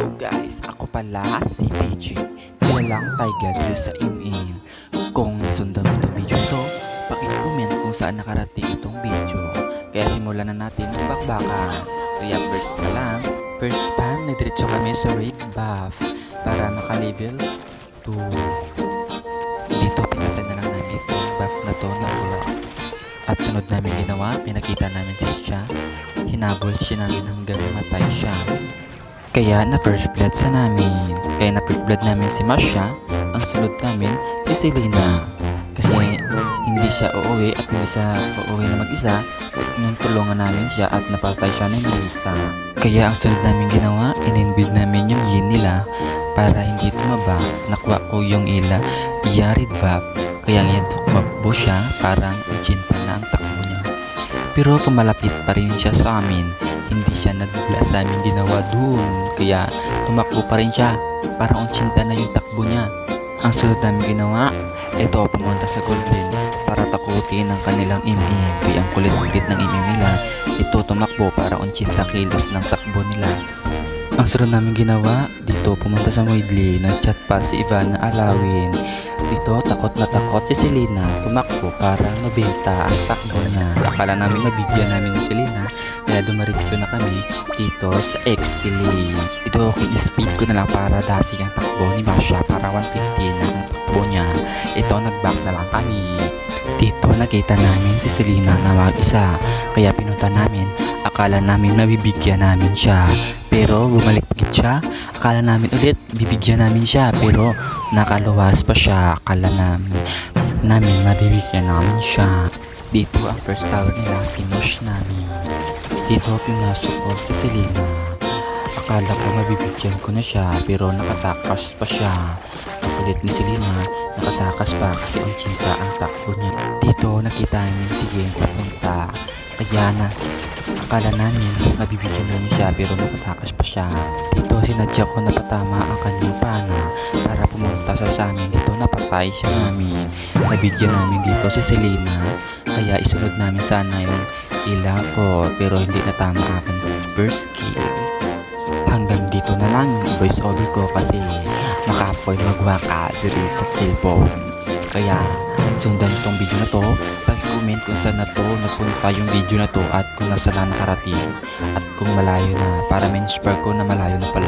Hello guys, ako pala si PG. Kilalang Tiger sa email. Kung nasundan mo itong video ito, paki-comment kung saan nakarating itong video. Kaya simulan na natin ang bakbakan. Kaya first time nagdiretso kami sa raid buff para maka-level 2. Dito pinatay na lang namin itong buff na to na rock. At sunod namin ginawa, pinakita namin si siya. Hinabol siya namin hanggang namatay siya. Kaya na first blood sa namin. Kaya na first blood namin si Masha. Ang sunod namin si Selena. Kasi hindi siya uuwi at hindi siya uuwi na mag-isa. Nung tulungan namin siya at napatay siya ng Melissa. Kaya ang sunod namin ginawa, in-invade namin yung yin nila para hindi tumaba. Nakuha ko yung ila, Yarid Vap. Kaya ngayon tumakbo siya, parang ichinta na ang takbo niya. Pero kumalapit pa rin siya sa amin. Hindi siya nagla sa amin ginawa dun. Kaya tumakbo pa rin siya. Parang ichinta na yung takbo niya. Ang sunod namin ginawa, ito pumunta sa Golden para takutin ang kanilang imim. Kaya ang kulit-kulit ng imim nila, ito tumakbo para 80 kilos ng takbo nila. Ang sunod namin ginawa, dito pumunta sa Moidli, nagchat pa si Ivan na alawin. Dito takot na takot si Selena, tumakbo para mabenta ang takbo niya. Akala namin mabigyan namin ng Selena, kaya dumaritso na kami dito sa XP League. Ito kin-speed ko na lang para dasig ang takbo ni Masha para 150 na ang takbo niya. Ito nag-back na lang kami. Dito nakita namin si Selena na mag-isa, kaya pinunta namin. Akala namin mabibigyan namin siya, pero bumalik siya. Akala namin ulit bibigyan namin siya, pero nakaluwas pa siya. Akala namin mabibigyan namin siya. Dito ang first tower nila, pinush namin. Dito pinasok ko si Selena. Akala ko mabibigyan ko na siya, pero nakatakas pa siya. Ang kulit ni Selena, nakatakas pa kasi ang chinta ang takbo niya. Dito nakita namin si Yen papunta. Kaya na akala namin mabibigyan namin siya, pero nakatakas pa siya. Dito sinadya ko napatama ang kanyang pana para pumunta siya sa amin. Dito napatay siya namin. Nabigyan namin dito si Selena, kaya isunod namin sana yung ila ko, pero hindi natama akin first kill. Hanggang dito na lang voice over ko kasi makapoy magwaka diri sa cellphone. Kaya sundan itong video na to, pag-comment kung saan na to napunta yung video na to at kung nasa na nakarating at kung malayo na, para ma-inspire ko na malayo na pala